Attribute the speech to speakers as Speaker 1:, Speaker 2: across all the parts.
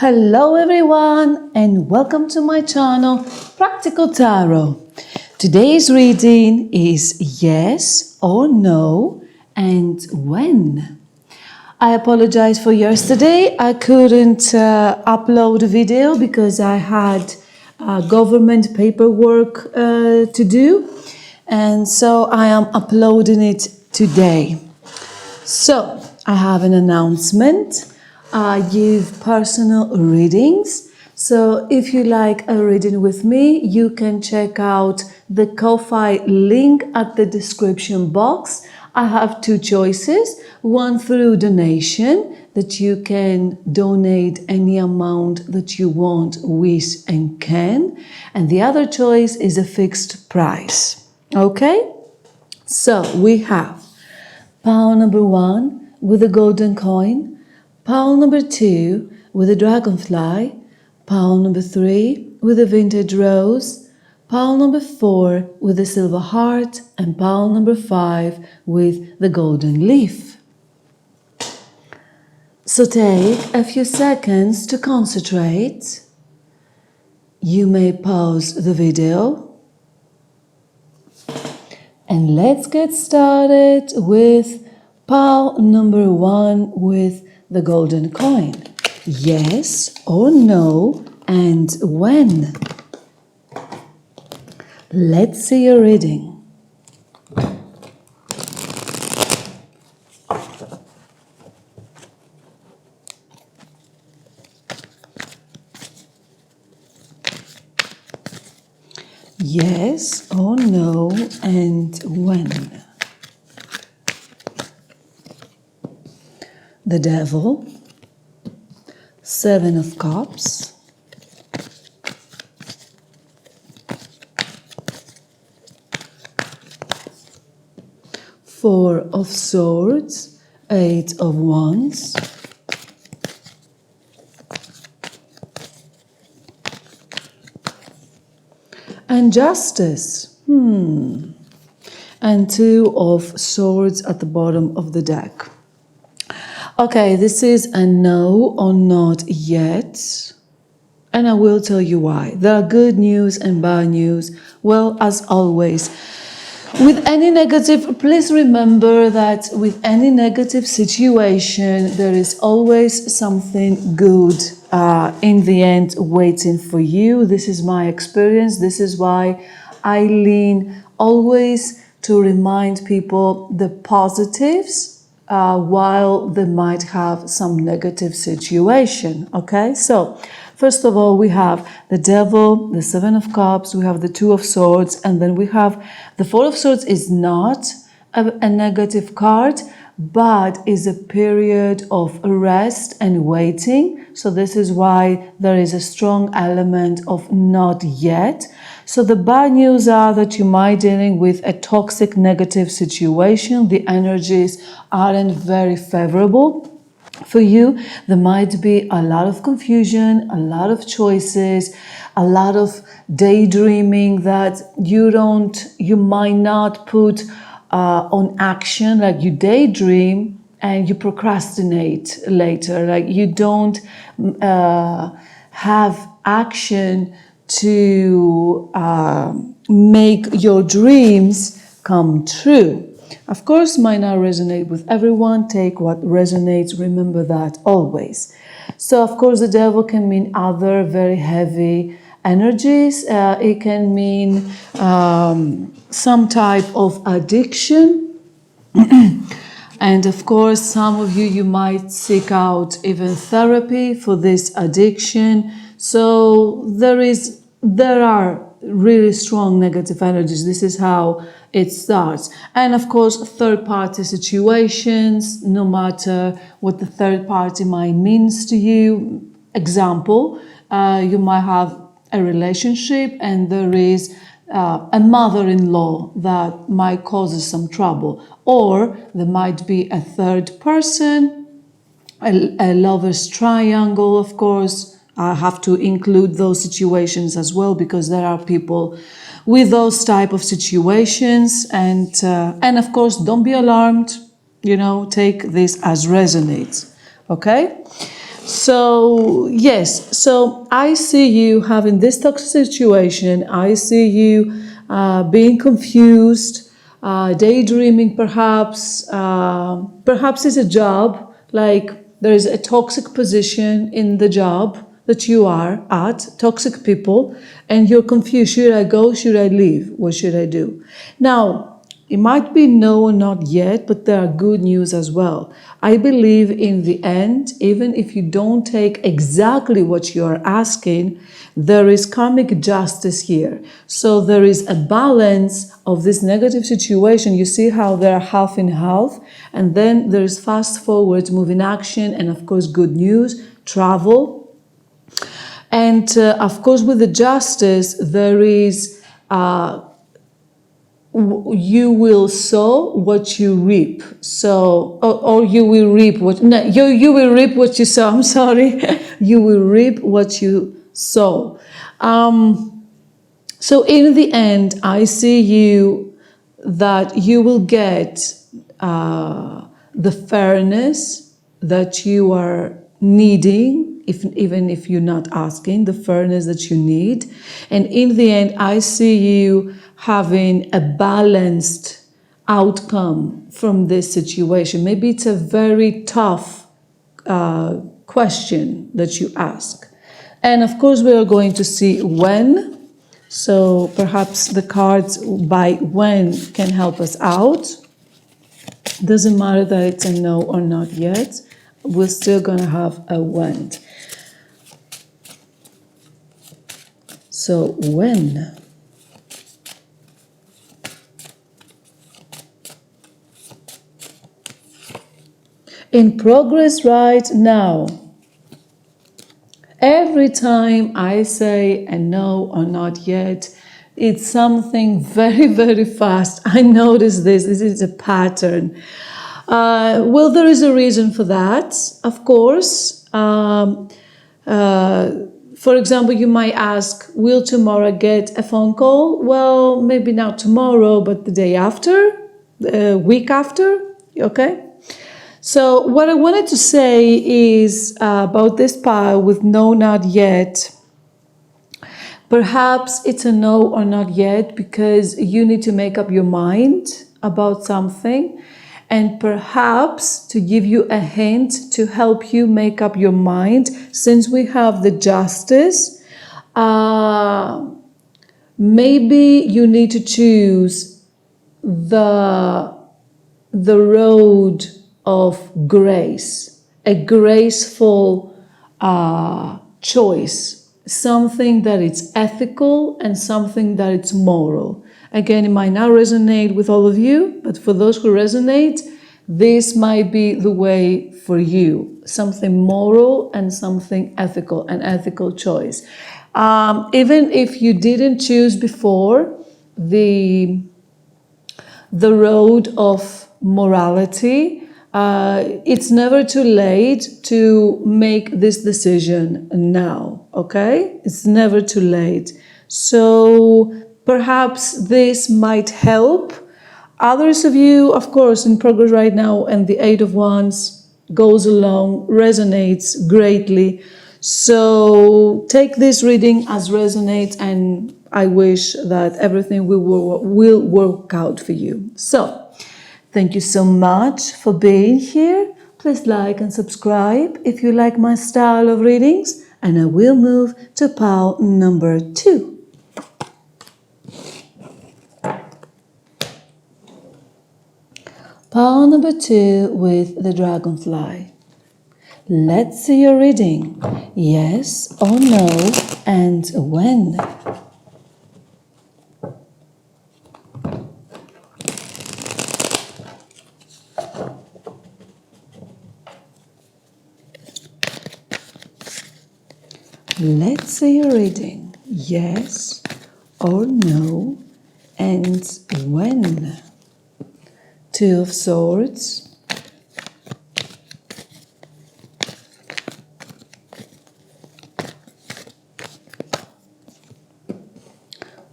Speaker 1: Hello everyone and welcome to my channel Practical Tarot. Today's reading is yes or no and when. I apologize for yesterday. I couldn't upload a video because I had government paperwork to do, and so I am uploading it today. So I have an announcement. I give personal readings. So if you like a reading with me, you can check out the Ko-Fi link at the description box. I have two choices. One through donation, that you can donate any amount that you want, wish and can. And the other choice is a fixed price. Okay? So we have pile number 1 with a golden coin, pile number 2 with a dragonfly, pile number 3 with a vintage rose, pile number 4 with a silver heart, and pile number 5 with the golden leaf. So take a few seconds to concentrate. You may pause the video. And let's get started with pile number 1 with the golden coin. Yes or no and when. Let's see your reading. Yes or no and when. The Devil, 7 of Cups, Four of Swords, 8 of Wands, and Justice, and 2 of Swords at the bottom of the deck. Okay, this is a no or not yet, and I will tell you why. There are good news and bad news. Well, as always, with any negative, please remember that with any negative situation, there is always something good in the end waiting for you. This is my experience. This is why I lean always to remind people the positives while they might have some negative situation. Okay, so first of all, we have the Devil, the 7 of Cups, we have the 2 of Swords, and then we have the 4 of Swords is not a negative card, but is a period of rest and waiting. So this is why there is a strong element of not yet. So the bad news are that you might be dealing with a toxic negative situation. The energies aren't very favorable for you. There might be a lot of confusion, a lot of choices, a lot of daydreaming that you might not put on action. Like you daydream and you procrastinate later. Like you don't have action to make your dreams come true. Of course, might not resonate with everyone. Take what resonates. Remember that always. So, of course, the Devil can mean other very heavy energies. It can mean some type of addiction. And of course, some of you might seek out even therapy for this addiction. So there are really strong negative energies. This is how it starts. And of course, third-party situations, no matter what the third party might means to you. Example, you might have a relationship and there is a mother-in-law that might cause some trouble. Or there might be a third person, a lover's triangle, of course. I have to include those situations as well because there are people with those type of situations, and of course, don't be alarmed. Take this as resonates. Okay. So, yes, so I see you having this toxic situation. I see you being confused, daydreaming perhaps. Perhaps it's a job, like there is a toxic position in the job that you are at, toxic people, and you're confused. Should I go? Should I leave? What should I do? Now, it might be no, not yet, but there are good news as well. I believe in the end, even if you don't take exactly what you are asking, there is karmic justice here. So there is a balance of this negative situation. You see how they're half in half, and then there's fast forward, moving action, and of course, good news, travel. And of course, with the justice, there is you will sow what you reap. So, or you will reap what, no, you will reap what you sow. I'm sorry. You will reap what you sow. So in the end, I see you that you will get the fairness that you are needing, even if you're not asking, the fairness that you need. And in the end, I see you having a balanced outcome from this situation. Maybe it's a very tough question that you ask. And of course, we are going to see when. So perhaps the cards by when can help us out. Doesn't matter that it's a no or not yet. We're still going to have a when. So when. In progress right now. Every time I say a no or not yet, it's something very, very fast. I notice this. This is a pattern. Well, there is a reason for that, of course. For example, you might ask, will tomorrow get a phone call? Well, maybe not tomorrow, but the day after, the week after, okay? So what I wanted to say is about this pile with no, not yet. Perhaps it's a no or not yet because you need to make up your mind about something. And perhaps to give you a hint to help you make up your mind, since we have the justice, maybe you need to choose the road of grace, a graceful choice, something that it's ethical and something that it's moral. Again, it might not resonate with all of you, but for those who resonate, this might be the way for you. Something moral and something ethical, an ethical choice. Even if you didn't choose before the road of morality, it's never too late to make this decision now, okay? It's never too late. So perhaps this might help. Others of you, of course, in progress right now, and the Eight of Wands goes along, resonates greatly. So take this reading as resonates, and I wish that everything will work out for you. So, thank you so much for being here. Please like and subscribe if you like my style of readings, and I will move to pile number 2. Pile number 2 with the dragonfly. Let's see your reading. Yes or no, and when. Let's see your reading. Yes or no, and when. Two of Swords.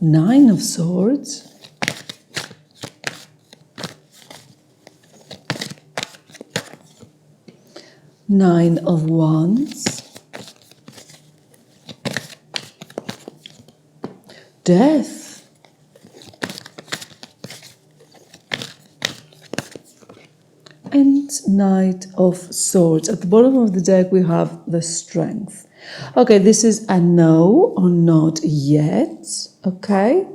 Speaker 1: Nine of Swords. Nine of Wands, Death, and Knight of Swords. At the bottom of the deck we have the Strength. Okay, this is a no or not yet, okay?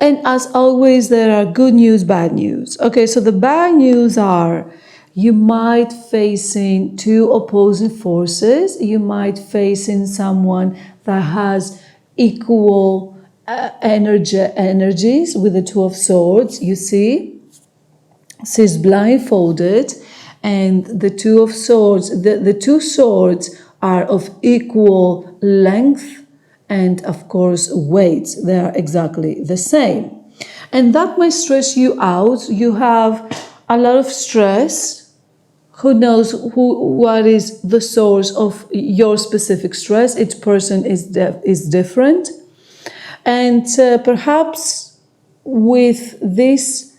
Speaker 1: And as always, there are good news, bad news. Okay, so the bad news are you might facing two opposing forces. You might facing someone that has equal energies with the Two of Swords, you see. She's blindfolded, and the Two of Swords, the two swords are of equal length and of course weight. They are exactly the same. And that might stress you out. You have a lot of stress. Who knows what is the source of your specific stress? Each person is different. And perhaps with this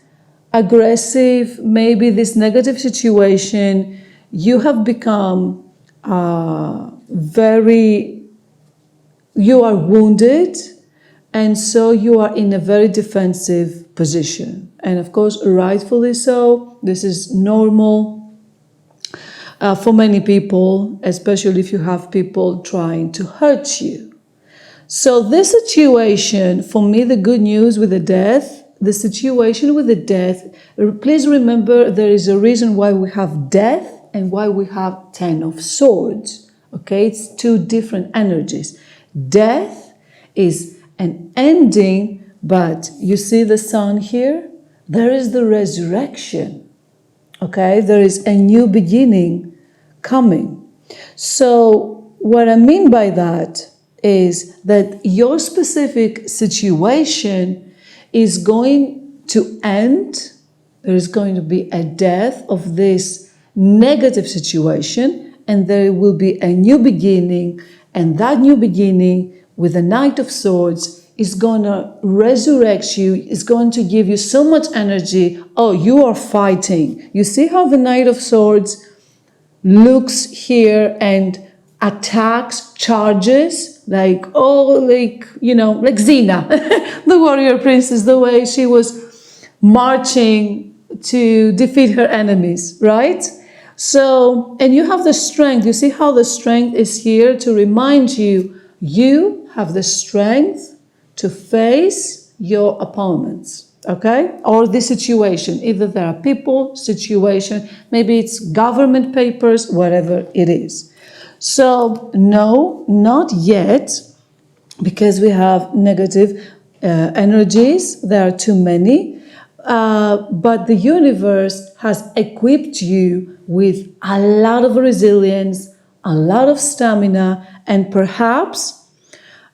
Speaker 1: aggressive, maybe this negative situation, you have become you are wounded, and so you are in a very defensive position. And of course, rightfully so. This is normal for many people, especially if you have people trying to hurt you. So this situation, for me, the good news with the Death, the situation with the Death, please remember there is a reason why we have Death and why we have Ten of Swords. Okay, it's two different energies. Death is an ending, but you see the sun here? There is the resurrection. Okay, there is a new beginning coming. So what I mean by that is that your specific situation is going to end. There is going to be a death of this negative situation, and there will be a new beginning, and that new beginning with the Knight of Swords is going to resurrect you, is going to give you so much energy. Oh, you are fighting. You see how the Knight of Swords looks here and attacks, charges, like Xena, the warrior princess, the way she was marching to defeat her enemies, right? So, and you have the strength. You see how the strength is here to remind you, you have the strength to face your opponents, okay? Or the situation. Either there are people, situation, maybe it's government papers, whatever it is. So, no, not yet, because we have negative energies. There are too many. But the universe has equipped you with a lot of resilience, a lot of stamina, and perhaps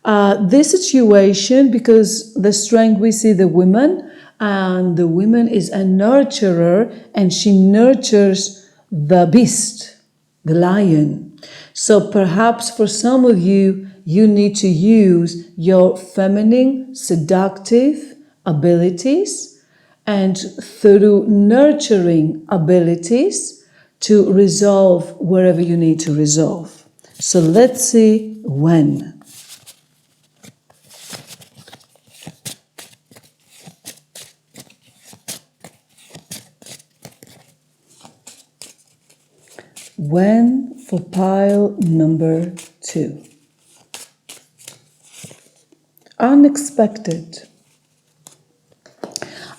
Speaker 1: this situation, because the strength we see the woman, and the woman is a nurturer, and she nurtures the beast, the lion. So perhaps for some of you, you need to use your feminine, seductive abilities and through nurturing abilities to resolve wherever you need to resolve. So let's see when. When for pile number 2. Unexpected.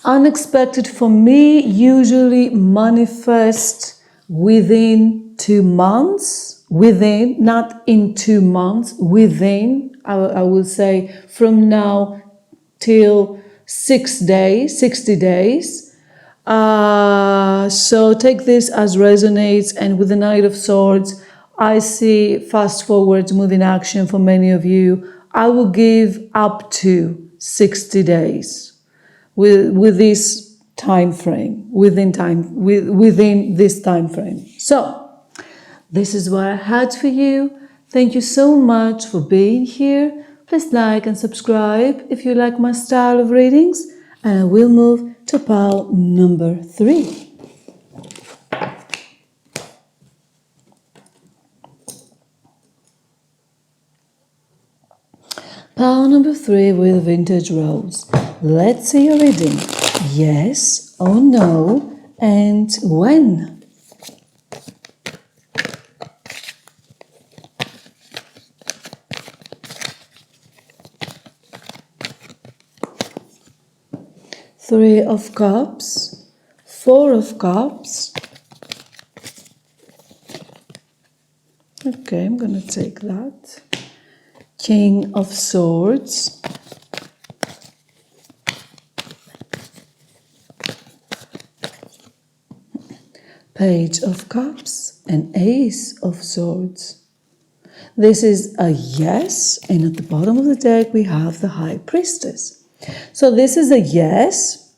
Speaker 1: Unexpected for me usually manifests within 2 months. Within, not in 2 months, within, I will say from now till 60 days. So take this as resonates, and with the Knight of Swords, I see fast forward moving action for many of you. I will give up to 60 days with this time frame, within this time frame. So this is what I had for you. Thank you so much for being here. Please like and subscribe if you like my style of readings, and I will move to pile number 3. Pile number 3 with vintage rose. Let's see your reading. Yes or no, and when? Three of Cups, Four of Cups. Okay, I'm going to take that. King of Swords. Page of Cups and Ace of Swords. This is a yes, and at the bottom of the deck we have the High Priestess. So this is a yes,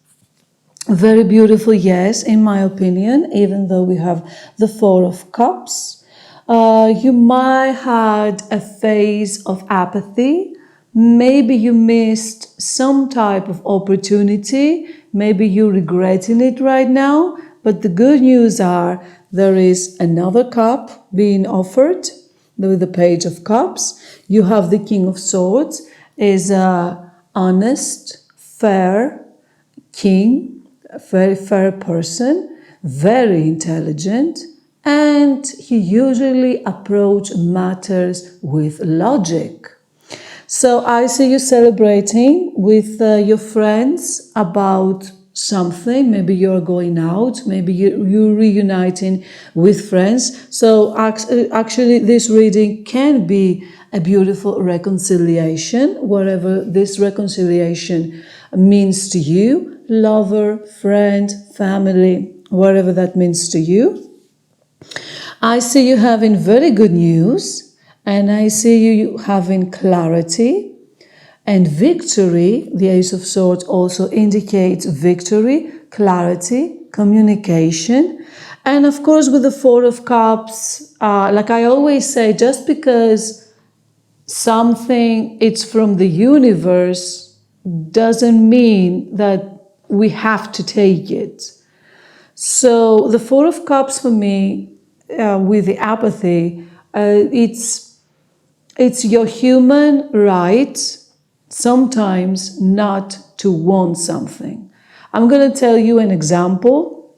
Speaker 1: a very beautiful yes in my opinion, even though we have the Four of Cups. You might had a phase of apathy. Maybe you missed some type of opportunity. Maybe you're regretting it right now. But the good news are there is another cup being offered with the Page of Cups. You have the King of Swords, is a honest, fair king, a very fair person, very intelligent, and he usually approaches matters with logic. So I see you celebrating with your friends about something. Maybe you're going out, maybe you're reuniting with friends. So actually this reading can be a beautiful reconciliation, whatever this reconciliation means to you, lover, friend, family, whatever that means to you. I see you having very good news, and I see you having clarity and victory. The Ace of Swords also indicates victory, clarity, communication. And of course, with the Four of Cups, like I always say, just because something is from the universe doesn't mean that we have to take it. So the Four of Cups for me, with the apathy, it's your human right sometimes not to want something. I'm going to tell you an example.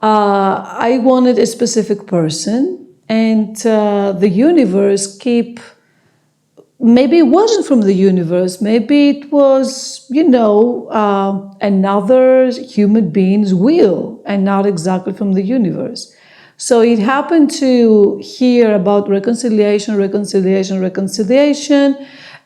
Speaker 1: I wanted a specific person, and the universe maybe it wasn't from the universe, maybe it was, another human being's will and not exactly from the universe. So it happened to hear about reconciliation,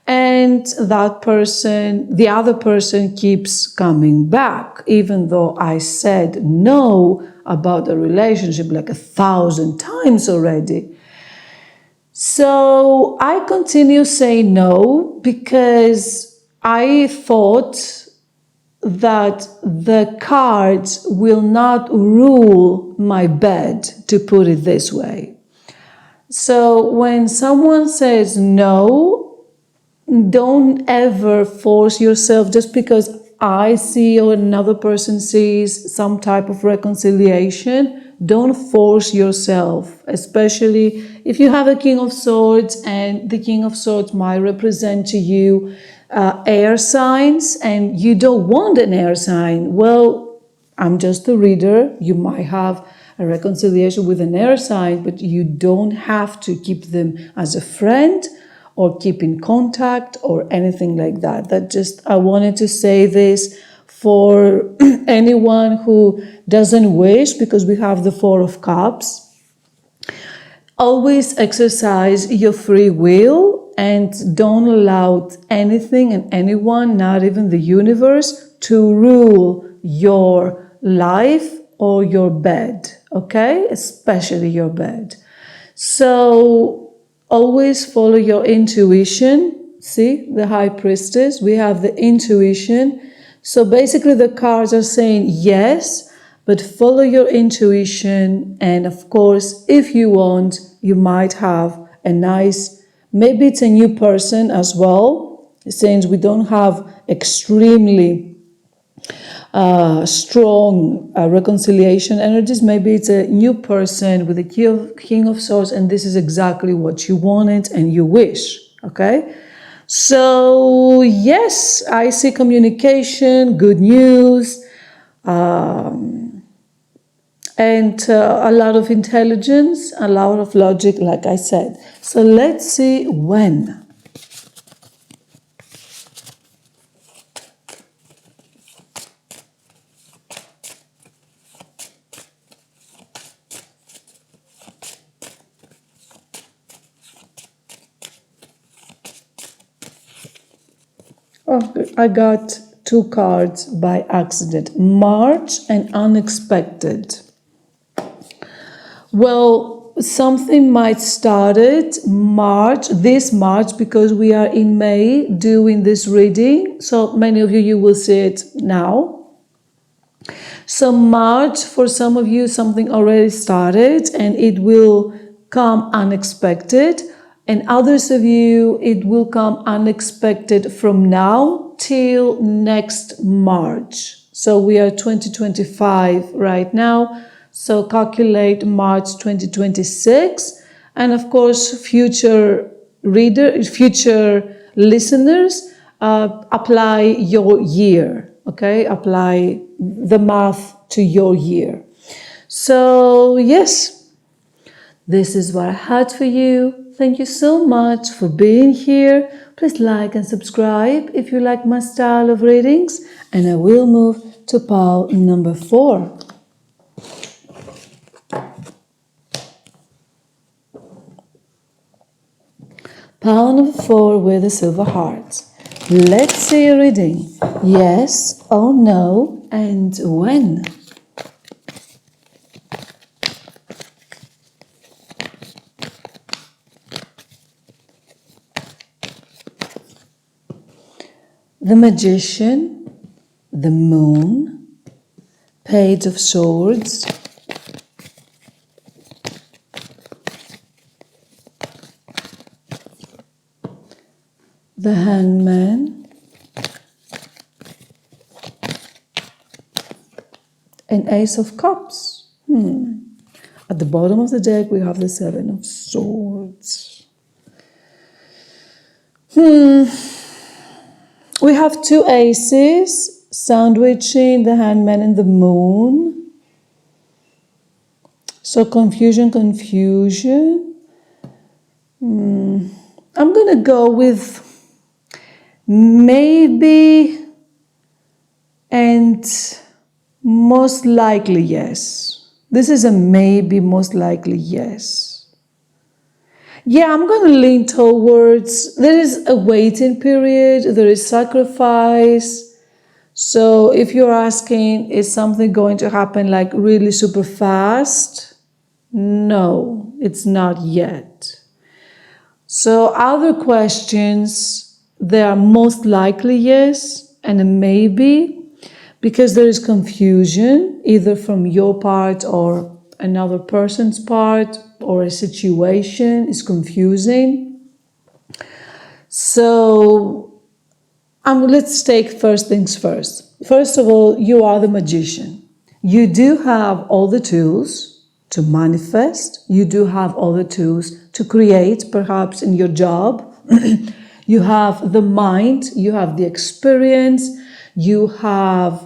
Speaker 1: and that person, the other person keeps coming back, even though I said no about the relationship like 1,000 times already. So I continue saying no because I thought that the cards will not rule my bed, to put it this way. So when someone says no, don't ever force yourself just because I see or another person sees some type of reconciliation. Don't force yourself, especially if you have a King of Swords, and the King of Swords might represent to you air signs, and you don't want an air sign. Well, I'm just a reader. You might have a reconciliation with an air sign, but you don't have to keep them as a friend or keep in contact or anything like that. I wanted to say this for anyone who doesn't wish, because we have the Four of Cups. Always exercise your free will and don't allow anything and anyone, not even the universe, to rule your life or your bed, okay? Especially your bed. So always follow your intuition. See, the High Priestess, we have the intuition. So basically the cards are saying yes, but follow your intuition. And of course, if you want, you might have a nice, maybe it's a new person as well, since we don't have extremely strong reconciliation energies. Maybe it's a new person with the King of Swords, and this is exactly what you wanted and you wish, okay? So, yes, I see communication, good news, and a lot of intelligence, a lot of logic, like I said. So, let's see when. Oh, I got two cards by accident, March and unexpected. Well, something might start it this March, because we are in May doing this reading. So many of you will see it now. So March, for some of you, something already started and it will come unexpected. And others of you, it will come unexpected from now till next March. So we are 2025 right now. So calculate March 2026. And of course, future listeners, apply your year, okay? Apply the math to your year. So yes, this is what I had for you. Thank you so much for being here. Please like and subscribe if you like my style of readings. And I will move to pile number 4. Pile number 4 with a silver heart. Let's see a reading. Yes or no, and when. The Magician, the Moon, Page of Swords, the Hangman, and Ace of Cups. At the bottom of the deck, we have the Seven of Swords. We have 2 aces, sandwiching the Hangman and the Moon. So confusion. I'm going to go with maybe and most likely yes. This is a maybe, most likely yes. Yeah, I'm going to lean towards, there is a waiting period, there is sacrifice. So if you're asking, is something going to happen like really super fast? No, it's not yet. So other questions, they are most likely yes and a maybe, because there is confusion either from your part or another person's part, or a situation is confusing. So let's take first things first. First of all, you are the magician. You do have all the tools to manifest. You do have all the tools to create, perhaps in your job. You have the mind, you have the experience, you have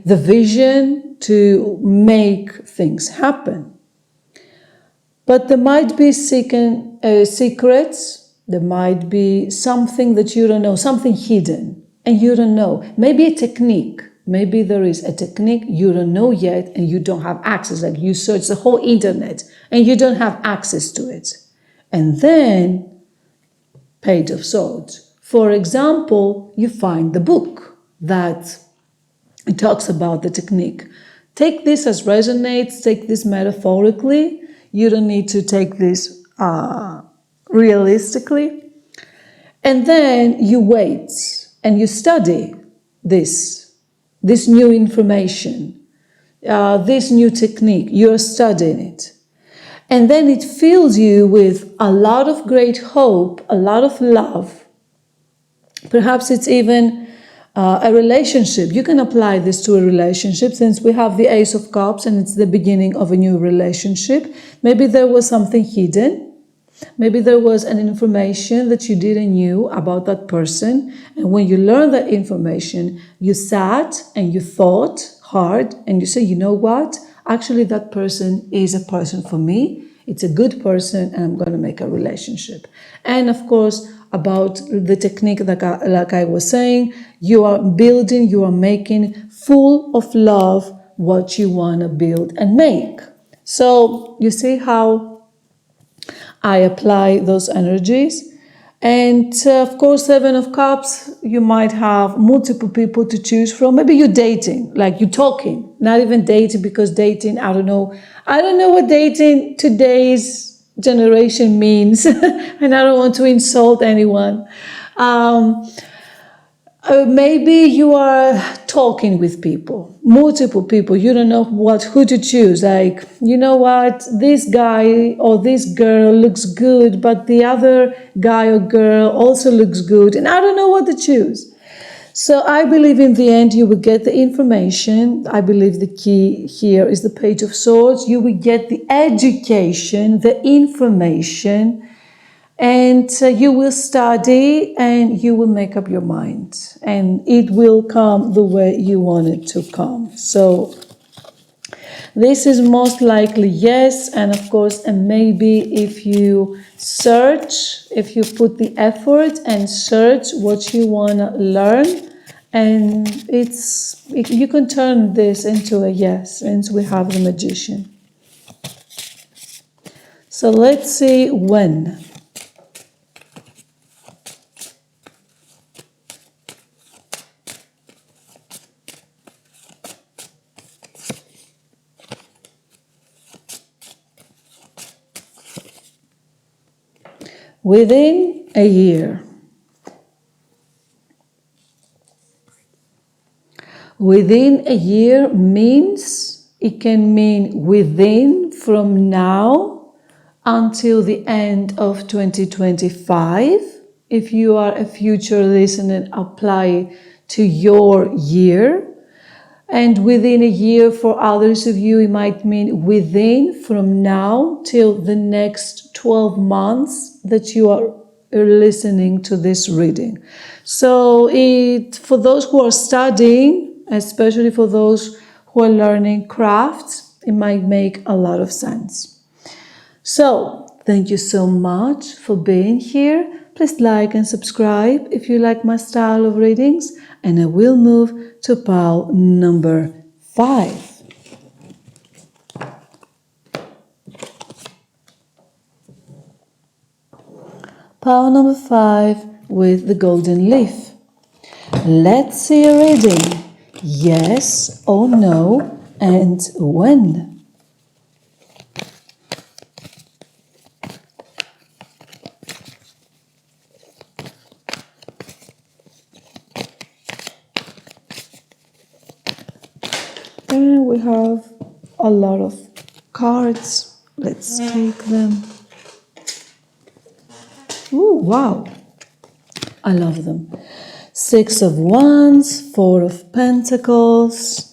Speaker 1: the vision to make things happen. But there might be secrets, there might be something that you don't know, something hidden, and you don't know. Maybe a technique. Maybe there is a technique you don't know yet and you don't have access. Like you search the whole internet and you don't have access to it. And then, Page of Swords. For example, you find the book that talks about the technique. Take this as resonates, take this metaphorically. You don't need to take this realistically. And then you wait and you study this new information, this new technique. You're studying it. And then it fills you with a lot of great hope, a lot of love. Perhaps it's even a relationship. You can apply this to a relationship, since we have the Ace of Cups and it's the beginning of a new relationship. Maybe there was something hidden Maybe there was an information that you didn't knew about that person. And when you learned that information, you sat and you thought hard and you say, you know what? Actually, that person is a person for me. It's a good person and I'm going to make a relationship. And of course, about the technique that like I was saying, you are building, you are making full of love what you want to build and make. So you see how I apply those energies. And of course, Seven of Cups, you might have multiple people to choose from. Maybe you're dating, like you're talking, not even dating, because dating, I don't know what dating today's generation means. And I don't want to insult anyone. Maybe you are talking with people, multiple people. You don't know who to choose. Like, you know what, this guy or this girl looks good, but the other guy or girl also looks good, and I don't know what to choose. So I believe in the end you will get the information. I believe the key here is the Page of Swords. You will get the education, the information, and you will study and you will make up your mind. And it will come the way you want it to come. So this is most likely yes. And of course, and maybe if you search, if you put the effort and search what you want to learn, and you can turn this into a yes, since we have the Magician. So let's see when. Within a year. Within a year means, it can mean within, from now until the end of 2025. If you are a future listener, apply to your year. And within a year, for others of you, it might mean within, from now till the next 12 months that you are listening to this reading. So for those who are studying, especially for those who are learning crafts, it might make a lot of sense. So thank you so much for being here. Please like and subscribe if you like my style of readings, and I will move to pile number 5. Pile number 5 with the golden leaf. Let's see a reading. Yes or no, and when. And we have a lot of cards. Let's take them. Ooh, wow. I love them. 6 of Wands, 4 of Pentacles,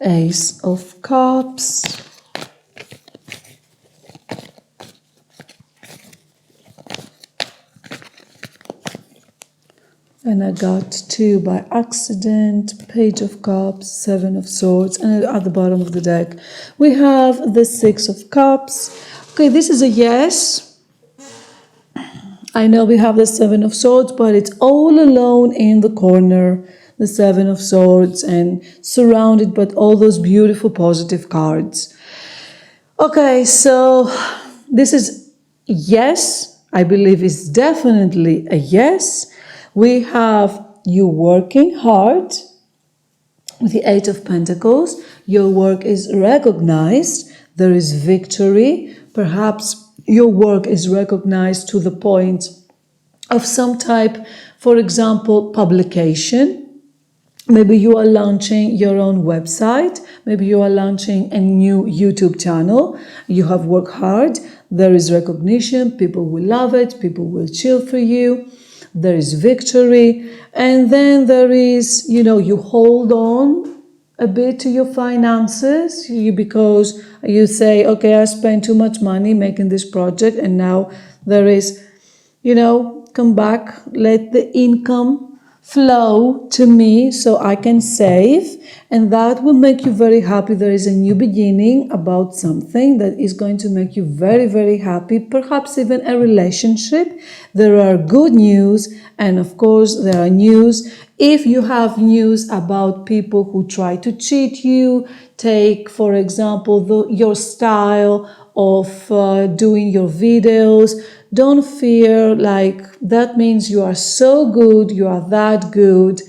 Speaker 1: Ace of Cups, and I got 2 by accident, Page of Cups, 7 of Swords, and at the bottom of the deck we have the 6 of Cups. Okay, this is a yes. I know we have the 7 of Swords, but it's all alone in the corner, the 7 of Swords, and surrounded by all those beautiful positive cards. Okay, so this is yes. I believe it's definitely a yes. We have you working hard with the 8 of Pentacles. Your work is recognized. There is victory. Perhaps your work is recognized to the point of some type, for example, publication. Maybe you are launching your own website. Maybe you are launching a new YouTube channel. You have worked hard. There is recognition. People will love it. People will cheer for you. There is victory. And then there is, you hold on a bit to your finances because you say, okay, I spent too much money making this project and now there is, come back, let the income flow to me so I can save, and that will make you very happy. There is a new beginning about something that is going to make you very, very happy, perhaps even a relationship. There are good news, and of course there are news. If you have news about people who try to cheat you, take for example your style of doing your videos, don't fear, that means you are so good, you are that good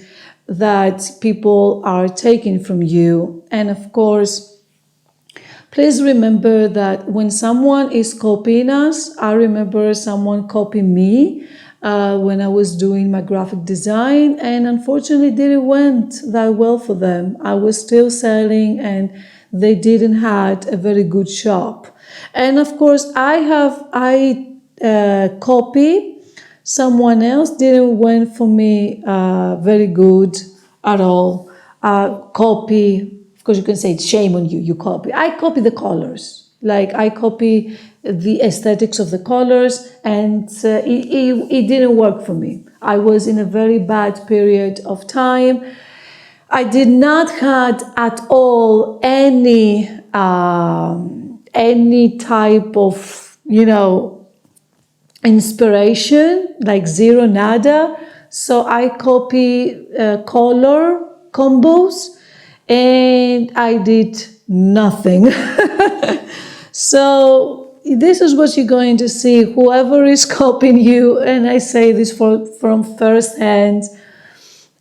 Speaker 1: that people are taking from you. And of course, please remember that when someone is copying us, I remember someone copied me when I was doing my graphic design, and unfortunately it didn't went that well for them. I was still selling and they didn't had a very good shop. And of course I copy someone else, didn't went for me very good at all. Copy, of course you can say shame on you, you copy. I copy the colors, I copy the aesthetics of the colors, and it didn't work for me. I was in a very bad period of time. I did not had at all any type of, inspiration, zero, nada. So I copy color combos and I did nothing. So this is what you're going to see. Whoever is copying you, and I say this from first hand,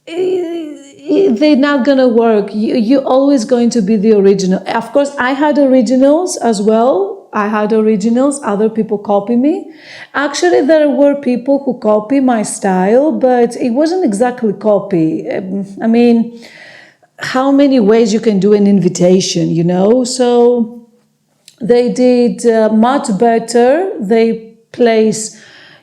Speaker 1: they're not gonna work. You're always going to be the original. Of course, I had originals as well. Other people copy me. Actually, there were people who copy my style, but it wasn't exactly copy. I mean, how many ways you can do an invitation, So they did much better. They place,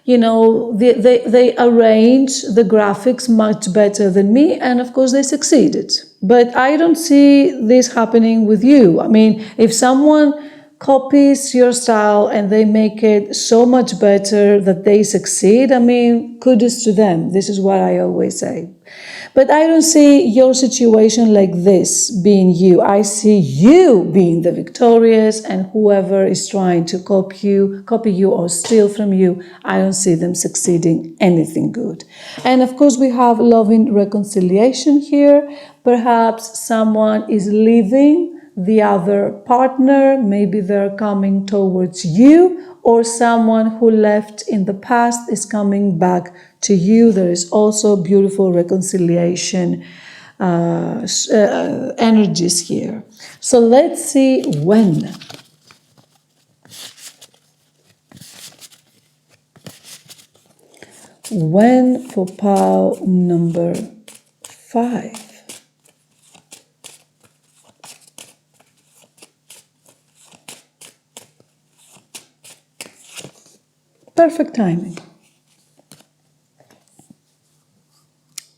Speaker 1: they arrange the graphics much better than me, and of course they succeeded. But I don't see this happening with you. I mean, if someone copies your style and they make it so much better that they succeed, I mean, kudos to them. This is what I always say. But I don't see your situation like this being you. I see you being the victorious, and whoever is trying to copy you or steal from you, I don't see them succeeding anything good. And of course, we have loving reconciliation here. Perhaps someone is leaving the other partner, maybe they're coming towards you, or someone who left in the past is coming back to you. There is also beautiful reconciliation energies here. So let's see when. When for pile number 5. Perfect timing.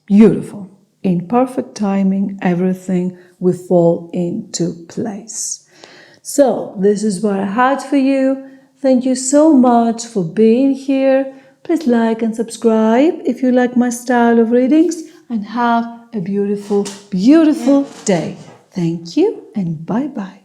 Speaker 1: Beautiful. In perfect timing, everything will fall into place. So this is what I had for you. Thank you so much for being here. Please like and subscribe if you like my style of readings, and have a beautiful, beautiful day. Thank you and bye-bye.